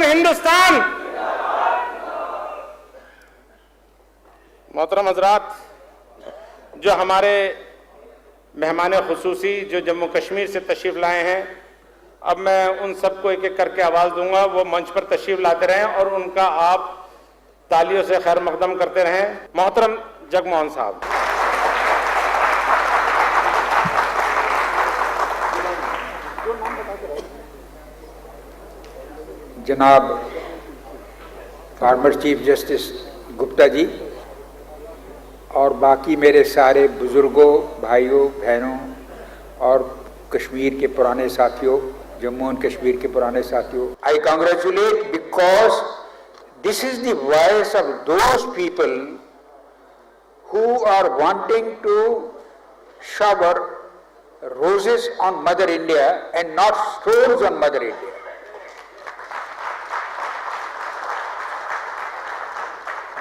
हिंदुस्तान। मोहतरम हजरात, जो हमारे मेहमान खुसूसी जो जम्मू कश्मीर से तशरीफ लाए हैं, अब मैं उन सबको एक एक करके आवाज़ दूंगा, वो मंच पर तशरीफ लाते रहें और उनका आप तालियों से खैर मकदम करते रहें। मोहतरम जगमोहन साहब। जनाब farmer chief justice Gupta ji और बाकी मेरे सारे बुजुर्गों, भाइयों, बहनों और कश्मीर के पुराने साथियों, जम्मू एंड कश्मीर के पुराने साथियों, I congratulate because this is the voice of those people who are wanting to shower roses on Mother India and not stones on Mother India.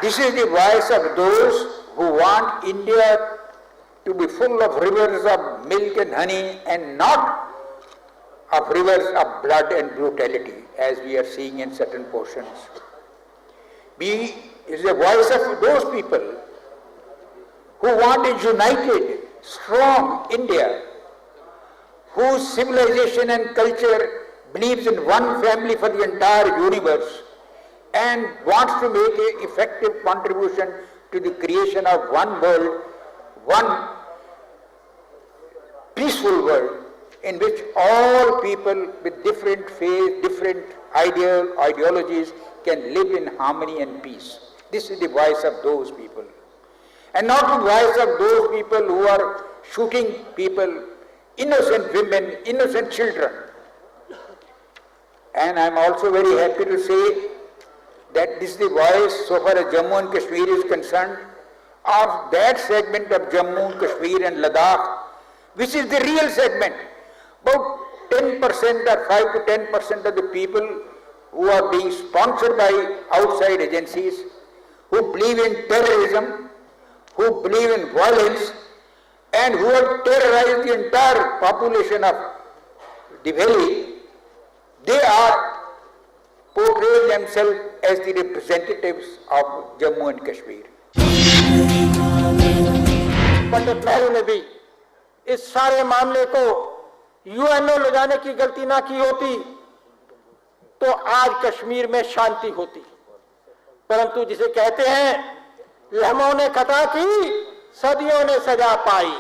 This is the voice of those who want India to be full of rivers of milk and honey and not of rivers of blood and brutality as we are seeing in certain portions. B is the voice of those people who want a united, strong India, whose civilization and culture believes in one family for the entire universe and wants to make an effective contribution to the creation of one world, one peaceful world in which all people with different faith, different ideologies can live in harmony and peace. This is the voice of those people. And not the voice of those people who are shooting people, innocent women, innocent children. And I am also very happy to say that this is the voice, so far as Jammu and Kashmir is concerned, of that segment of Jammu, Kashmir and Ladakh, which is the real segment. About 10% or 5 to 10% of the people who are being sponsored by outside agencies, who believe in terrorism, who believe in violence, and who have terrorized the entire population of the valley, they are portray themselves as the representatives of Jammu and Kashmir. Pandit Nehru ने भी इस सारे मामले को UNO ले जाने की गलती ना की होती तो आज कश्मीर में शांति होती, परंतु जिसे कहते हैं लम्हों ने खता की, सदियों ने सजा पाई,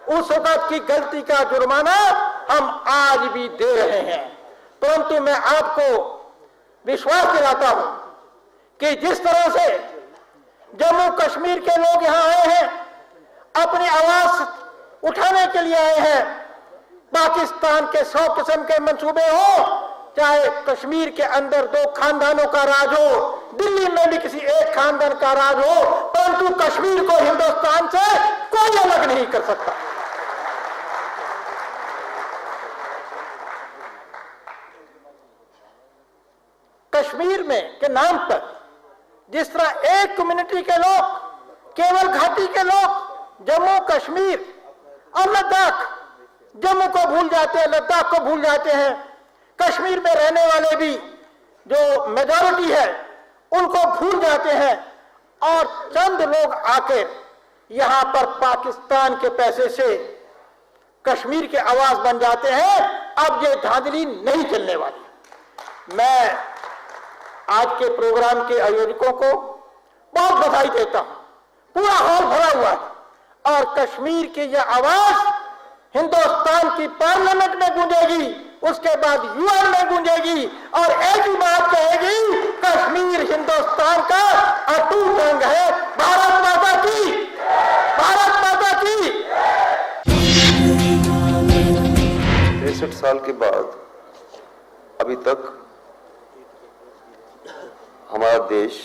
उस वक्त की गलती का जुर्माना हम आज भी दे रहे हैं। परंतु मैं आपको विश्वास दिलाता हूं कि जिस तरह से जम्मू कश्मीर के लोग यहां आए हैं, अपनी आवाज उठाने के लिए आए हैं, पाकिस्तान के 100 किस्म के मंसूबे हो, चाहे कश्मीर के अंदर 2 खानदानों का राज हो, दिल्ली में भी किसी एक खानदान का राज हो, परंतु कश्मीर को हिंदुस्तान से कोई अलग नहीं कर सकता। कश्मीर में के नाम पर जिस तरह एक कम्युनिटी के लोग, केवल घाटी के लोग जम्मू कश्मीर और लद्दाख, जम्मू को भूल जाते हैं, लद्दाख को भूल जाते हैं, कश्मीर में रहने वाले भी जो मेजॉरिटी है उनको भूल जाते हैं और चंद लोग आकर यहां पर पाकिस्तान के पैसे से कश्मीर के आवाज बन जाते हैं। अब ये धांधली नहीं चलने वाली। मैं आज के प्रोग्राम के आयोजकों को बहुत बधाई देता हूं। पूरा हॉल भरा हुआ है और कश्मीर की यह आवाज हिंदुस्तान की पार्लियामेंट में गूंजेगी, उसके बाद यूएन में गूंजेगी और एक ही बात कहेगी, कश्मीर हिंदुस्तान का अटूट अंग है। भारत माता की, भारत माता की। 63 साल के बाद अब अभी तक हमारा देश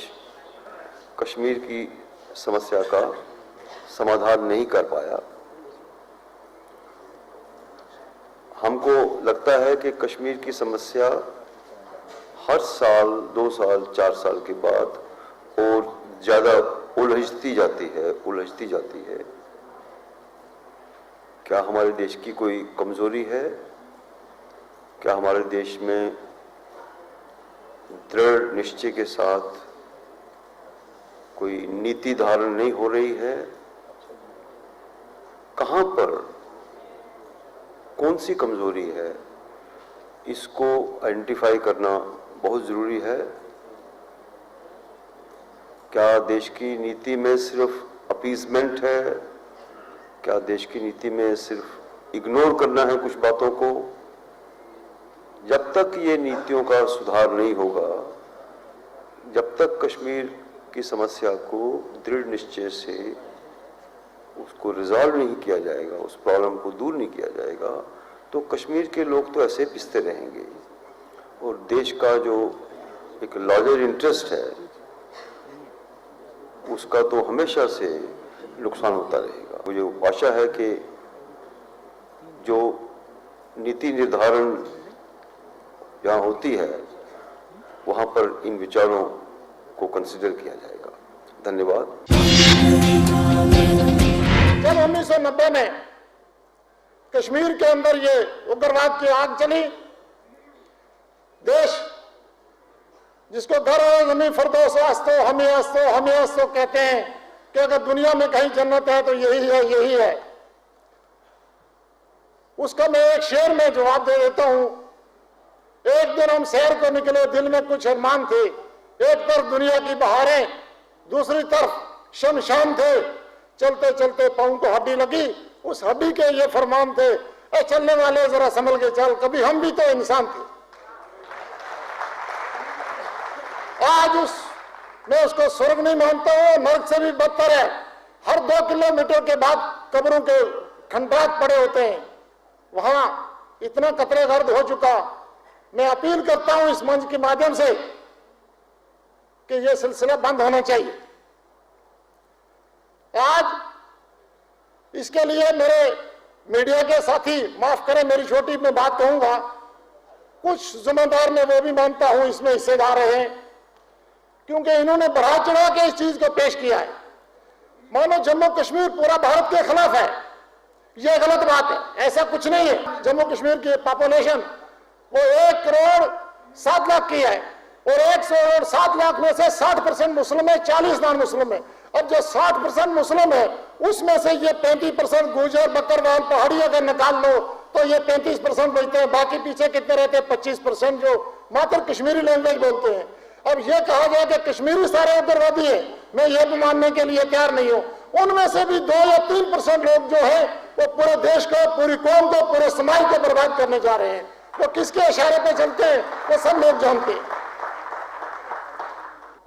कश्मीर की समस्या का समाधान नहीं कर पाया। हमको लगता है कि कश्मीर की समस्या हर साल 2 साल 4 साल के बाद और ज़्यादा उलझती जाती है। क्या हमारे देश की कोई कमजोरी है? क्या हमारे देश में दृढ़ निश्चय के साथ कोई नीति धारण नहीं हो रही है? कहां पर कौन सी कमजोरी है, इसको आइडेंटिफाई करना बहुत जरूरी है। क्या देश की नीति में सिर्फ अपीजमेंट है? क्या देश की नीति में सिर्फ इग्नोर करना है कुछ बातों को? जब तक ये नीतियों का सुधार नहीं होगा, जब तक कश्मीर की समस्या को दृढ़ निश्चय से उसको रिजॉल्व नहीं किया जाएगा, उस प्रॉब्लम को दूर नहीं किया जाएगा, तो कश्मीर के लोग तो ऐसे पिसते रहेंगे और देश का जो एक लार्जर इंटरेस्ट है उसका तो हमेशा से नुकसान होता रहेगा। मुझे आशा है कि जो नीति निर्धारण यहाँ होती है वहाँ पर इन विचारों को कंसिडर किया जाएगा। धन्यवाद। जब 1990 में कश्मीर के अंदर ये उग्रवाद की आग चली, देश जिसको घर जमीन फरदोस अस्तो हमें अस्तो कहते हैं कि अगर दुनिया में कहीं जन्नत है तो यही है। उसका मैं एक शेर में जवाब दे देता हूं। एक दिन हम सैर को निकले, दिल में कुछ अरमान थे। एक तरफ दुनिया की बहारें, दूसरी तरफ शमशान थे। चलते चलते पांव को हड्डी लगी, उस हड्डी के ये फरमान थे, ए चलने वाले जरा संभल के चल, कभी हम भी तो इंसान थे। आज मैं उसको स्वर्ग नहीं मानता हूं, नर्क से भी बदतर है। हर 2 किलोमीटर के बाद कब्रों के खंडात पड़े होते हैं, वहां इतना कतरे गर्द हो चुका। मैं अपील करता हूं इस मंच के माध्यम से कि यह सिलसिला बंद होना चाहिए। आज इसके लिए मेरे मीडिया के साथी, माफ करें मेरी छोटी मैं बात कहूंगा, कुछ जिम्मेदार मैं वो भी मानता हूं इसमें हिस्सेदार हैं, क्योंकि इन्होंने बढ़ा चढ़ा के इस चीज को पेश किया है मानो जम्मू कश्मीर पूरा भारत के खिलाफ है। यह गलत बात है, ऐसा कुछ नहीं है। जम्मू कश्मीर की पॉपुलेशन वो 1 करोड़ 7 लाख की है और 1 करोड़ 7 लाख में से 60% मुस्लिम है, 40 नॉन मुस्लिम है। अब जो 60% मुस्लिम है उसमें से ये 35% गुर्जर बकरवाल पहाड़ी अगर निकाल लो तो ये 35% बचते हैं। बाकी पीछे कितने रहते हैं? 25% जो मात्र कश्मीरी लैंग्वेज बोलते हैं। अब ये कहा गया कि कश्मीरी सारे उग्रवादी है, मैं ये भी मानने के लिए तैयार नहीं हूं। उनमें से भी 2 या 3% लोग जो है वो पूरे देश को, पूरी कौम को, पूरे समाज को बर्बाद करने जा रहे हैं। वो किसके इशारे पे चलते हैं वो सब लोग जानते हैं।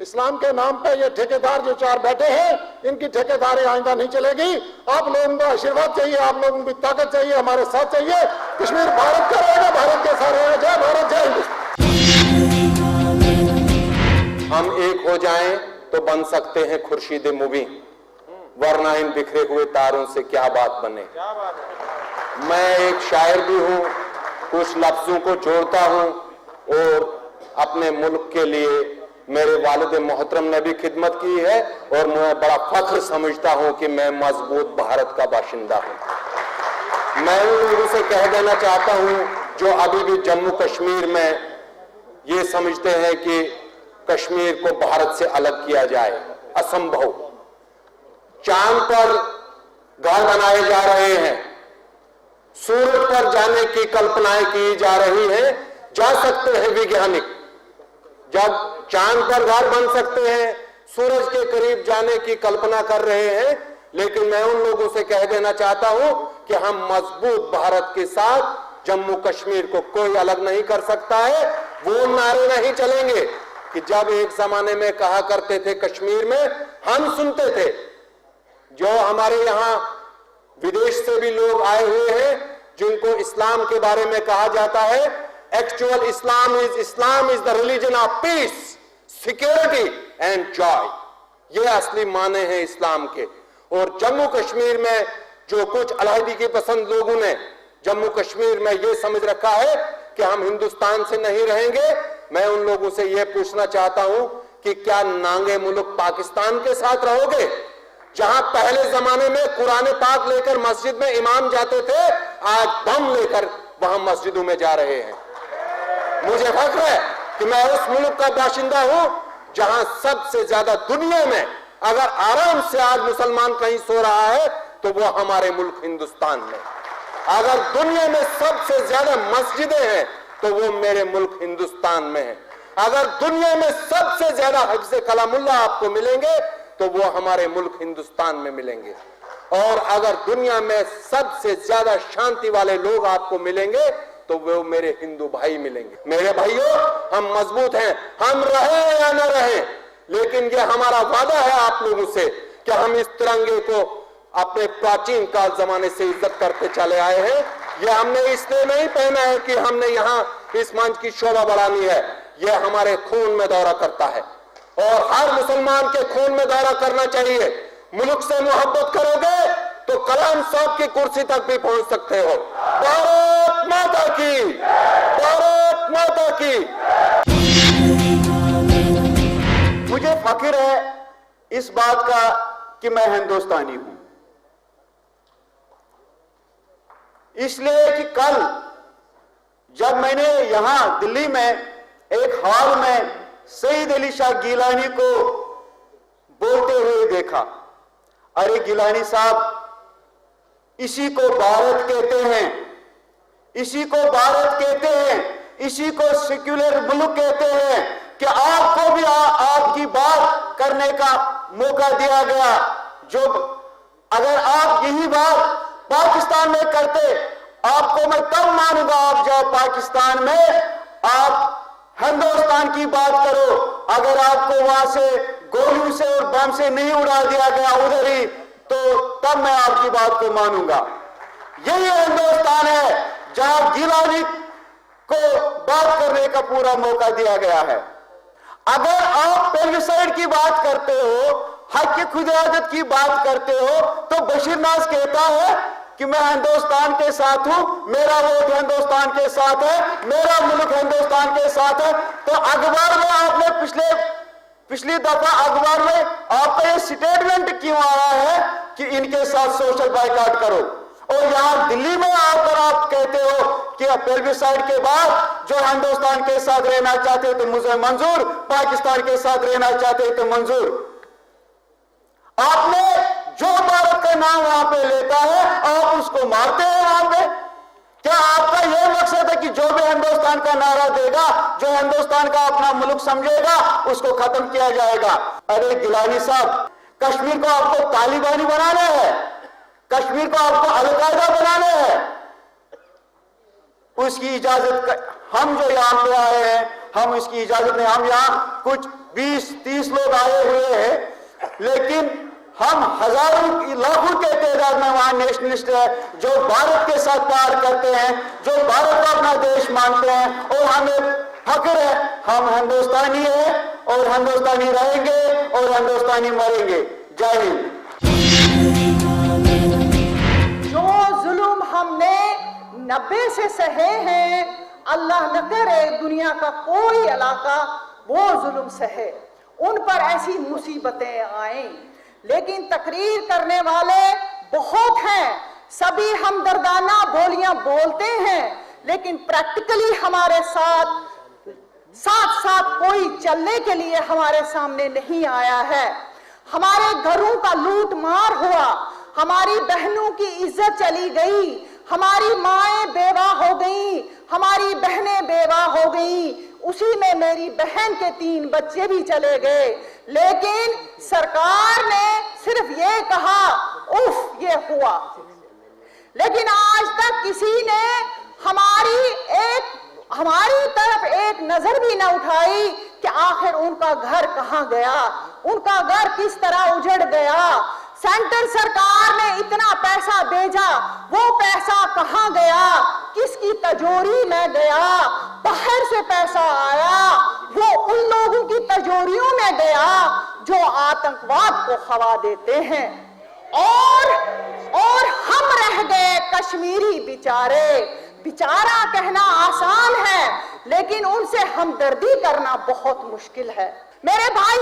इस्लाम के नाम पे ये ठेकेदार जो 4 बैठे हैं, इनकी ठेकेदारी आइंदा नहीं चलेगी। आप लोगों का आशीर्वाद चाहिए, आप लोगों की ताकत चाहिए, हमारे साथ चाहिए। कश्मीर भारत का रहेगा, भारत के सारे रहेगा। जय भारत, जय हिंदुस्तान। हम एक हो जाएं तो बन सकते हैं खुर्शीद मुबीन, वरना इन बिखरे हुए तारों से क्या बात बने। मैं एक शायर भी हूं, कुछ लफ्जों को जोड़ता हूं और अपने मुल्क के लिए मेरे वालिद मोहतरम ने भी खिदमत की है और मैं बड़ा फख्र समझता हूं कि मैं मजबूत भारत का बाशिंदा हूं। मैं उन लोगों से कह देना चाहता हूं जो अभी भी जम्मू कश्मीर में ये समझते हैं कि कश्मीर को भारत से अलग किया जाए, असंभव। चांद पर घर बनाए जा रहे हैं, सूरज पर जाने की कल्पनाएं की जा रही हैं। जा सकते हैं वैज्ञानिक, जब चांद पर घर बन सकते हैं, सूरज के करीब जाने की कल्पना कर रहे हैं। लेकिन मैं उन लोगों से कह देना चाहता हूं कि हम मजबूत भारत के साथ जम्मू कश्मीर को कोई अलग नहीं कर सकता है। वो नारे नहीं चलेंगे कि जब एक जमाने में कहा करते थे कश्मीर में, हम सुनते थे, जो हमारे यहां विदेश से भी लोग आए हुए हैं जिनको इस्लाम के बारे में कहा जाता है Actual Islam is the religion of peace, security and joy. ये असली माने हैं इस्लाम के। और जम्मू कश्मीर में जो कुछ अलहदी की पसंद लोगों ने जम्मू कश्मीर में ये समझ रखा है कि हम हिंदुस्तान से नहीं रहेंगे, मैं उन लोगों से ये पूछना चाहता हूं कि क्या नांगे मुल्क पाकिस्तान के साथ रहोगे, जहां पहले जमाने में कुरान पाक लेकर मस्जिद में इमाम जाते थे, आज बम लेकर वहां मस्जिदों में जा रहे हैं। मुझे फख्र है कि मैं उस मुल्क का बाशिंदा हूं जहां सबसे ज्यादा दुनिया में अगर आराम से आज मुसलमान कहीं सो रहा है तो वो हमारे मुल्क हिंदुस्तान में। अगर दुनिया में सबसे ज्यादा मस्जिदें हैं तो वो मेरे मुल्क हिंदुस्तान में है। अगर दुनिया में सबसे ज्यादा हिफ्ज़े कलामुल्लाह आपको मिलेंगे तो वो हमारे मुल्क हिंदुस्तान में मिलेंगे। और अगर दुनिया में सबसे ज्यादा शांति वाले लोग आपको मिलेंगे तो वो मेरे हिंदू भाई मिलेंगे। मेरे भाइयों, हम मजबूत हैं, हम रहे या न रहे, लेकिन ये हमारा वादा है आप लोगों से कि हम इस तिरंगे को अपने प्राचीन काल जमाने से इज्जत करते चले आए हैं। ये हमने इसलिए नहीं पहना है कि हमने यहाँ इस मंच की शोभा बढ़ानी है, ये हमारे खून में दौरा करता है और हर मुसलमान के खून में दौरा करना चाहिए। मुल्क से मोहब्बत करोगे तो कलाम साहब की कुर्सी तक भी पहुंच सकते हो। भारत माता की, भारत माता की। मुझे फख्र है इस बात का कि मैं हिंदुस्तानी हूं, इसलिए कि कल जब मैंने यहां दिल्ली में एक हॉल में सईद अली शाह गिलानी को बोलते हुए देखा, अरे गिलानी साहब, इसी को भारत कहते हैं, इसी को भारत कहते हैं, इसी को सेक्युलर मुल्क कहते हैं कि आपको भी आपकी बात करने का मौका दिया गया। जो अगर आप यही बात पाकिस्तान में करते, आपको मैं तब मानूंगा आप जब पाकिस्तान में आप हिंदुस्तान की बात करो। अगर आपको वहां से गोलियों से और बम से नहीं उड़ा दिया गया उधर ही, तो तब मैं आपकी बात को मानूंगा। यही हिंदुस्तान है जहां गिलानी को बात करने का पूरा मौका दिया गया है। अगर आप पेल्विसाइड की बात करते हो, हक की खुदादत की बात करते हो, तो बशीर नाज कहता है कि मैं हिंदुस्तान के साथ हूं, मेरा वोट हिंदुस्तान के साथ है, मेरा मुल्क हिंदुस्तान के साथ है। तो अखबार में आपने पिछली दफा अखबार में आपका ये स्टेटमेंट क्यों आया है कि इनके साथ सोशल बाइकआउट करो, और यहां दिल्ली में आकर आप कहते हो कि पेल्विसाइड के बाद जो हिंदुस्तान के साथ रहना चाहते तो मुझे मंजूर, पाकिस्तान के साथ रहना चाहते तो मंजूर। आपने जो भारत का नाम वहां पे लेता है आप उसको मारते हैं वहां पे। क्या आपका यह मकसद है कि जो भी हिंदुस्तान का नारा देगा, जो हिंदुस्तान का अपना मुल्क समझेगा, उसको खत्म किया जाएगा? अरे गिलानी साहब, कश्मीर को आपको तालिबानी बनाना है, कश्मीर को आपको अलकायदा बनाना है, उसकी इजाजत हम जो यहां पे आए हैं, हम इसकी इजाजत नहीं। हम यहां कुछ 20-30 लोग आए हुए हैं, लेकिन हम हजारों लाखों के तादाद में वहां नेशनलिस्ट है जो भारत के साथ प्यार करते हैं, जो भारत को अपना देश मानते हैं, और हमें फख्र है हम हिंदुस्तानी हैं और हिंदुस्तानी रहेंगे और हिंदुस्तानी मरेंगे। जय हिंद। जो जुल्म हमने 90 से सहे हैं, अल्लाह न करे दुनिया का कोई इलाका वो जुल्म सहे, उन पर ऐसी मुसीबतें आए। लेकिन तकरीर करने वाले बहुत हैं, सभी हमदर्दाना बोलियां बोलते हैं, लेकिन प्रैक्टिकली हमारे साथ साथ कोई चलने के लिए हमारे सामने नहीं आया है। हमारे घरों का लूट मार हुआ, हमारी बहनों की इज्जत चली गई, हमारी माएं बेवा हो गई, हमारी बहनें बेवा हो गई, उसी में मेरी बहन के 3 बच्चे भी चले गए। लेकिन सरकार ने सिर्फ ये कहा उफ ये हुआ, लेकिन आज तक किसी ने हमारी तरफ एक नजर भी न उठाई कि आखिर उनका घर कहां गया, उनका घर किस तरह उजड़ गया। सेंटर सरकार ने इतना पैसा भेजा, वो पैसा कहां गया, किसकी तिजोरी में गया? बाहर से पैसा आया, वो उन लोगों की तिजोरियों में गया जो आतंकवाद को हवा देते हैं, और हम रह गए कश्मीरी बेचारे। बेचारा कहना आसान है, लेकिन उनसे हमदर्दी करना बहुत मुश्किल है। मेरे भाई